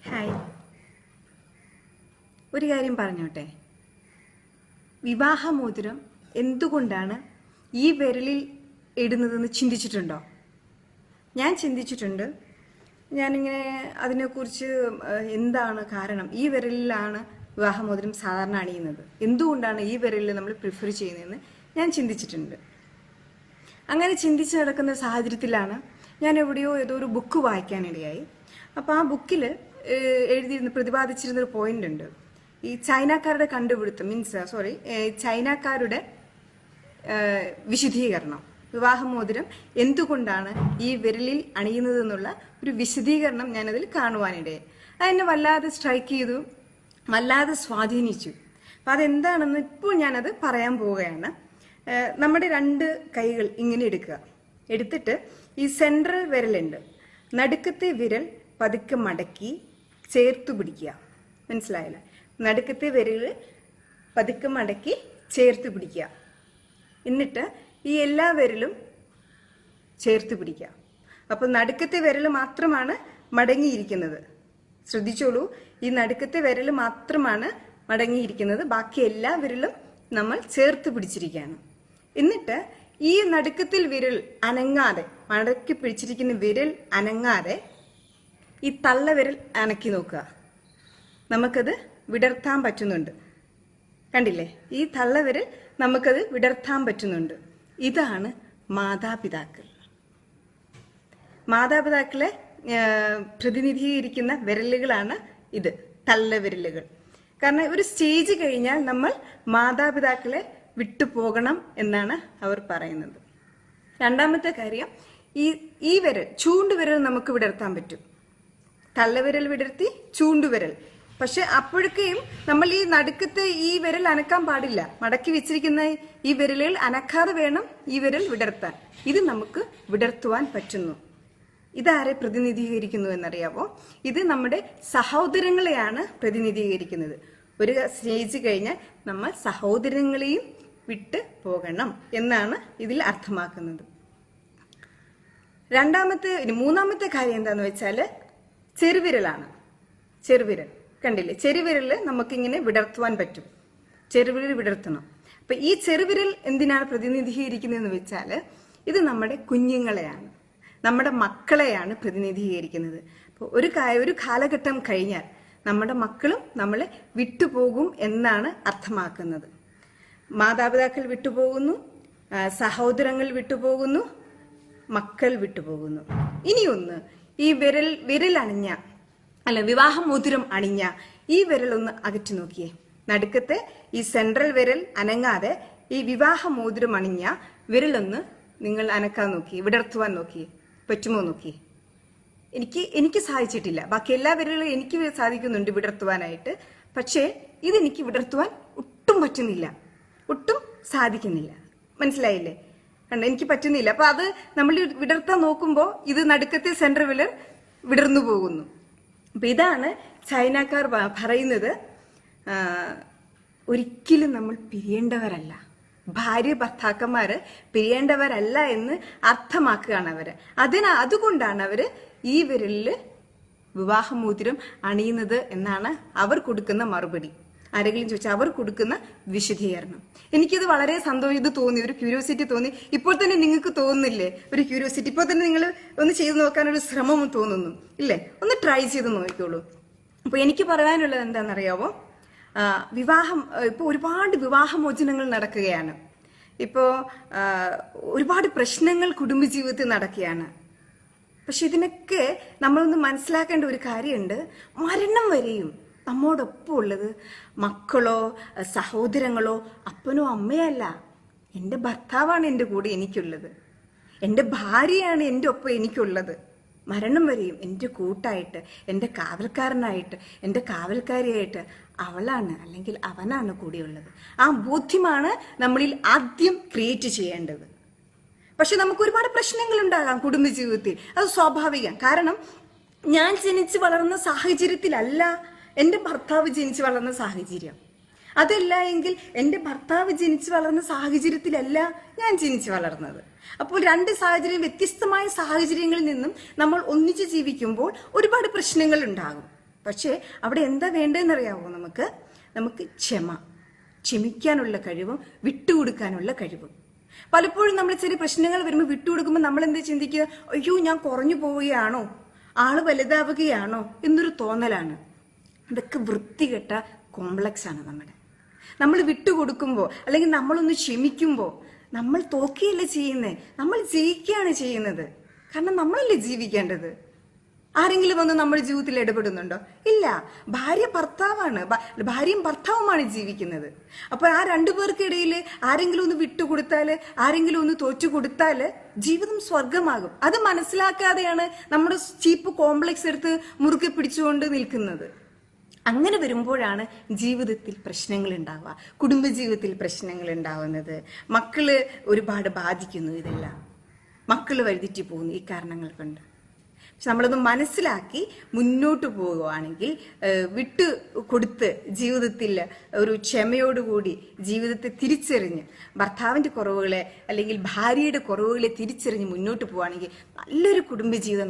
Hi. ഒരു കാര്യം പറഞ്ഞോട്ടെ. വിവാഹമോതിരം എന്തുകൊണ്ടാണ് ഈ വിരലിൽ ഇടുന്നതെന്ന് ചിന്തിച്ചിട്ടുണ്ടോ? ഞാൻ ചിന്തിച്ചിട്ടുണ്ട്. ഞാനിങ്ങനെ അതിനെക്കുറിച്ച് എന്താണ് കാരണം, ഈ വിരലിലാണ് വിവാഹമോതിരം സാധാരണ അണിയുന്നത്, എന്തുകൊണ്ടാണ് ഈ വിരലിൽ നമ്മൾ പ്രിഫർ ചെയ്യുന്നതെന്ന് ഞാൻ ചിന്തിച്ചിട്ടുണ്ട്. അങ്ങനെ ചിന്തിച്ച് നടക്കുന്ന സാഹചര്യത്തിലാണ് ഞാൻ എവിടെയോ ഏതോ ഒരു ബുക്ക് വായിക്കാനിടയായി. അപ്പോൾ ആ ബുക്കിൽ പ്രതിപാദിച്ചിരുന്നൊരു പോയിന്റ് ഉണ്ട്. ഈ ചൈനക്കാരുടെ കണ്ടുപിടുത്തം ചൈനക്കാരുടെ വിശദീകരണം, വിവാഹമോതിരം എന്തുകൊണ്ടാണ് ഈ വിരലിൽ അണിയുന്നത് എന്നുള്ള ഒരു വിശദീകരണം ഞാനതിൽ കാണുവാനിടയായി. അതെന്നെ വല്ലാതെ സ്ട്രൈക്ക് ചെയ്തു, വല്ലാതെ സ്വാധീനിച്ചു. അപ്പം അതെന്താണെന്ന് ഇപ്പോൾ ഞാനത് പറയാൻ പോവുകയാണ്. നമ്മുടെ രണ്ട് കൈകൾ ഇങ്ങനെ എടുക്കുക. എടുത്തിട്ട് ഈ സെൻട്രൽ വിരലുണ്ട്, നടുക്കത്തെ വിരൽ പതുക്കെ മടക്കി ചേർത്തു പിടിക്കുക. മനസ്സിലായില്ല? നടുക്കത്തെ വിരൽ പതുക്കെ മടക്കി ചേർത്ത് പിടിക്കുക. എന്നിട്ട് ഈ എല്ലാ വിരലും ചേർത്ത് പിടിക്കുക. അപ്പോൾ നടുക്കത്തെ വിരൽ മാത്രമാണ് മടങ്ങിയിരിക്കുന്നത്. ശ്രദ്ധിച്ചോളൂ, ഈ നടുക്കത്തെ വിരൽ മാത്രമാണ് മടങ്ങിയിരിക്കുന്നത്, ബാക്കി എല്ലാ വിരലും നമ്മൾ ചേർത്ത് പിടിച്ചിരിക്കുകയാണ്. എന്നിട്ട് ഈ നടുക്കത്തിൽ വിരൽ അനങ്ങാതെ, മടക്കി പിടിച്ചിരിക്കുന്ന വിരൽ അനങ്ങാതെ ഈ തള്ളവിരൽ അനക്കി നോക്കുക. നമുക്കത് വിടർത്താൻ പറ്റുന്നുണ്ട്. കണ്ടില്ലേ? ഈ തള്ളവിരൽ നമുക്കത് വിടർത്താൻ പറ്റുന്നുണ്ട്. ഇതാണ് മാതാപിതാക്കൾ. മാതാപിതാക്കളെ പ്രതിനിധീകരിക്കുന്ന വിരലുകളാണ് ഇത്, തള്ളവിരലുകൾ. കാരണം ഒരു സ്റ്റേജ് കഴിഞ്ഞാൽ നമ്മൾ മാതാപിതാക്കളെ വിട്ടുപോകണം എന്നാണ് അവർ പറയുന്നത്. രണ്ടാമത്തെ കാര്യം, ഈ വിരൽ, ചൂണ്ടുവിരൽ നമുക്ക് വിടർത്താൻ പറ്റും. തള്ളവിരൽ വിടർത്തി ചൂണ്ടുവിരൽ. പക്ഷെ അപ്പോഴേക്കും നമ്മൾ ഈ നടുക്കത്തെ ഈ വിരൽ അനക്കാൻ പാടില്ല. മടക്കി വെച്ചിരിക്കുന്ന ഈ വിരലുകൾ അനക്കാതെ വേണം ഈ വിരൽ വിടർത്താൻ. ഇത് നമുക്ക് വിടർത്തുവാൻ പറ്റുന്നു. ഇതാരെ പ്രതിനിധീകരിക്കുന്നു എന്നറിയാമോ? ഇത് നമ്മുടെ സഹോദരങ്ങളെയാണ് പ്രതിനിധീകരിക്കുന്നത്. ഒരു സ്റ്റേജ് കഴിഞ്ഞാൽ നമ്മൾ സഹോദരങ്ങളെയും വിട്ട് പോകണം എന്നാണ് ഇതിൽ അർത്ഥമാക്കുന്നത്. മൂന്നാമത്തെ കാര്യം എന്താന്ന് വെച്ചാല് ചെറുവിരലാണ്. ചെറുവിരൽ കണ്ടില്ലേ? ചെറുവിരല് നമുക്കിങ്ങനെ വിടർത്തുവാൻ പറ്റും. ചെറുവിരൽ വിടർത്തണം. അപ്പൊ ഈ ചെറുവിരൽ എന്തിനാണ് പ്രതിനിധീകരിക്കുന്നതെന്ന് വെച്ചാല് ഇത് നമ്മുടെ കുഞ്ഞുങ്ങളെയാണ്, നമ്മുടെ മക്കളെയാണ് പ്രതിനിധീകരിക്കുന്നത്. അപ്പോൾ ഒരു കാലഘട്ടം കഴിഞ്ഞാൽ നമ്മുടെ മക്കളും നമ്മളെ വിട്ടുപോകും എന്നാണ് അർത്ഥമാക്കുന്നത്. മാതാപിതാക്കൾ വിട്ടുപോകുന്നു, സഹോദരങ്ങൾ വിട്ടുപോകുന്നു, മക്കൾ വിട്ടുപോകുന്നു. ഇനിയൊന്ന്, ഈ വിരൽ അണിഞ്ഞ വിവാഹമോതിരം അണിഞ്ഞ ഈ വിരലൊന്ന് അകറ്റി നോക്കിയേ. നടുക്കത്തെ ഈ സെൻട്രൽ വിരൽ അനങ്ങാതെ ഈ വിവാഹമോതിരം അണിഞ്ഞ വിരലൊന്ന് നിങ്ങൾ അനക്കാൻ നോക്കിയേ, വിടർത്തുവാൻ നോക്കിയേ. പറ്റുമോ നോക്കിയേ? എനിക്ക് സാധിച്ചിട്ടില്ല. ബാക്കി എല്ലാ വിരലുകളും എനിക്ക് സാധിക്കുന്നുണ്ട് വിടർത്തുവാനായിട്ട്. പക്ഷേ ഇതെനിക്ക് വിടർത്തുവാൻ ഒട്ടും പറ്റുന്നില്ല, ഒട്ടും സാധിക്കുന്നില്ല. മനസ്സിലായില്ലേ? കണ്ടോ, എനിക്ക് പറ്റുന്നില്ല. അപ്പൊ അത് നമ്മൾ വിടർത്താൻ നോക്കുമ്പോൾ ഇത് നടുക്കത്തെ സെൻട്രൽ വിരൽ വിടർന്നു പോകുന്നു. അപ്പൊ ഇതാണ് ചൈനക്കാർ പറയുന്നത്, ഒരിക്കലും നമ്മൾ പിരിയേണ്ടവരല്ല, ഭാര്യ ഭർത്താക്കന്മാര് പിരിയേണ്ടവരല്ല എന്ന് അർത്ഥമാക്കുകയാണ് അവര്. അതുകൊണ്ടാണ് അവര് ഈ വിരലില് വിവാഹമോതിരം അണിയുന്നത് എന്നാണ് അവർ കൊടുക്കുന്ന മറുപടി. ആരെങ്കിലും ചോദിച്ചാൽ അവർ കൊടുക്കുന്ന വിശദീകരണം. എനിക്കിത് വളരെ ഇത് തോന്നി, ഒരു ക്യൂരിയോസിറ്റി തോന്നി. ഇപ്പോൾ തന്നെ നിങ്ങൾക്ക് തോന്നുന്നില്ലേ ഒരു ക്യൂരിയോസിറ്റി? ഇപ്പോൾ തന്നെ നിങ്ങൾ ഒന്ന് ചെയ്തു നോക്കാനൊരു ശ്രമം തോന്നുന്നു ഇല്ലേ? ഒന്ന് ട്രൈ ചെയ്ത് നോക്കിക്കോളൂ. അപ്പൊ എനിക്ക് പറയാനുള്ളത് എന്താണെന്നറിയാവോ? ഇപ്പോൾ ഒരുപാട് വിവാഹമോചനങ്ങൾ നടക്കുകയാണ്. ഇപ്പോൾ ഒരുപാട് പ്രശ്നങ്ങൾ കുടുംബജീവിതത്തിൽ നടക്കുകയാണ്. പക്ഷെ ഇതിനൊക്കെ നമ്മളൊന്ന് മനസ്സിലാക്കേണ്ട ഒരു കാര്യമുണ്ട്. മരണം വരെയും നമ്മോടൊപ്പം ഉള്ളത് മക്കളോ സഹോദരങ്ങളോ അപ്പനോ അമ്മയോ അല്ല. എൻ്റെ ഭർത്താവാണ് എൻ്റെ കൂടെ എനിക്കുള്ളത്, എൻ്റെ ഭാര്യയാണ് എൻ്റെ ഒപ്പം എനിക്കുള്ളത്. മരണം വരെയും എൻ്റെ കൂട്ടായിട്ട്, എൻ്റെ കാവൽക്കാരനായിട്ട്, എൻ്റെ കാവൽക്കാരിയായിട്ട് അവളാണ് അല്ലെങ്കിൽ അവനാണ് കൂടെയുള്ളത്. ആ ബോധ്യമാണ് നമ്മളിൽ ആദ്യം ക്രിയേറ്റ് ചെയ്യേണ്ടത്. പക്ഷെ നമുക്ക് ഒരുപാട് പ്രശ്നങ്ങൾ ഉണ്ടാകാം കുടുംബജീവിതത്തിൽ, അത് സ്വാഭാവികം. കാരണം ഞാൻ ജനിച്ചു വളർന്ന സാഹചര്യത്തിലല്ല എൻ്റെ ഭർത്താവ് ജനിച്ചു വളർന്ന സാഹചര്യം. അതല്ല എങ്കിൽ എൻ്റെ ഭർത്താവ് ജനിച്ചു വളർന്ന സാഹചര്യത്തിലല്ല ഞാൻ ജനിച്ചു വളർന്നത്. അപ്പോൾ രണ്ട് സാഹചര്യം, വ്യത്യസ്തമായ സാഹചര്യങ്ങളിൽ നിന്നും നമ്മൾ ഒന്നിച്ച് ജീവിക്കുമ്പോൾ ഒരുപാട് പ്രശ്നങ്ങൾ ഉണ്ടാകും. പക്ഷേ അവിടെ എന്താ വേണ്ടതെന്നറിയാവോ? നമുക്ക് ക്ഷമിക്കാനുള്ള കഴിവും വിട്ടുകൊടുക്കാനുള്ള കഴിവും. പലപ്പോഴും നമ്മൾ ചെറിയ പ്രശ്നങ്ങൾ വരുമ്പോൾ വിട്ടുകൊടുക്കുമ്പോൾ നമ്മൾ എന്താ ചിന്തിക്കുക? അയ്യോ, ഞാൻ കുറഞ്ഞു പോവുകയാണോ, ആള് വലുതാവുകയാണോ എന്നൊരു തോന്നലാണ്. ഇതൊക്കെ വൃത്തികെട്ട കോംപ്ലക്സ് ആണ് നമ്മൾ വിട്ടുകൊടുക്കുമ്പോൾ അല്ലെങ്കിൽ നമ്മളൊന്ന് ക്ഷമിക്കുമ്പോൾ നമ്മൾ തോക്കുകയല്ല ചെയ്യുന്നത്, നമ്മൾ ജയിക്കുകയാണ് ചെയ്യുന്നത്. കാരണം നമ്മളല്ലേ ജീവിക്കേണ്ടത്. ആരെങ്കിലും വന്ന് നമ്മുടെ ജീവിതത്തിൽ ഇടപെടുന്നുണ്ടോ? ഇല്ല. ഭാര്യയും ഭർത്താവുമാണ് ജീവിക്കുന്നത്. അപ്പോൾ ആ രണ്ടുപേർക്കിടയിൽ ആരെങ്കിലും ഒന്ന് വിട്ടുകൊടുത്താല്, ആരെങ്കിലും ഒന്ന് തോറ്റു കൊടുത്താല് ജീവിതം സ്വർഗമാകും. അത് മനസ്സിലാക്കാതെയാണ് നമ്മുടെ ചീപ്പ് കോംപ്ലക്സ് എടുത്ത് മുറുകെ പിടിച്ചുകൊണ്ട് നിൽക്കുന്നത്. അങ്ങനെ വരുമ്പോഴാണ് ജീവിതത്തിൽ പ്രശ്നങ്ങൾ ഉണ്ടാവുക, കുടുംബജീവിതത്തിൽ പ്രശ്നങ്ങൾ ഉണ്ടാവുന്നത്. മക്കള് ഒരുപാട് ബാധിക്കുന്നു. ഇതെല്ലാം മക്കള് വഴിതെറ്റി പോകുന്നു ഈ കാരണങ്ങൾ കൊണ്ട്. പക്ഷെ നമ്മളൊന്ന് മനസ്സിലാക്കി മുന്നോട്ട് പോവുകയാണെങ്കിൽ, വിട്ടു കൊടുത്ത് ജീവിതത്തിൽ ഒരു ക്ഷമയോടുകൂടി ജീവിതത്തെ തിരിച്ചറിഞ്ഞ്, ഭർത്താവിന്റെ കുറവുകളെ അല്ലെങ്കിൽ ഭാര്യയുടെ കുറവുകളെ തിരിച്ചറിഞ്ഞ് മുന്നോട്ട് പോവുകയാണെങ്കിൽ നല്ലൊരു കുടുംബജീവിതം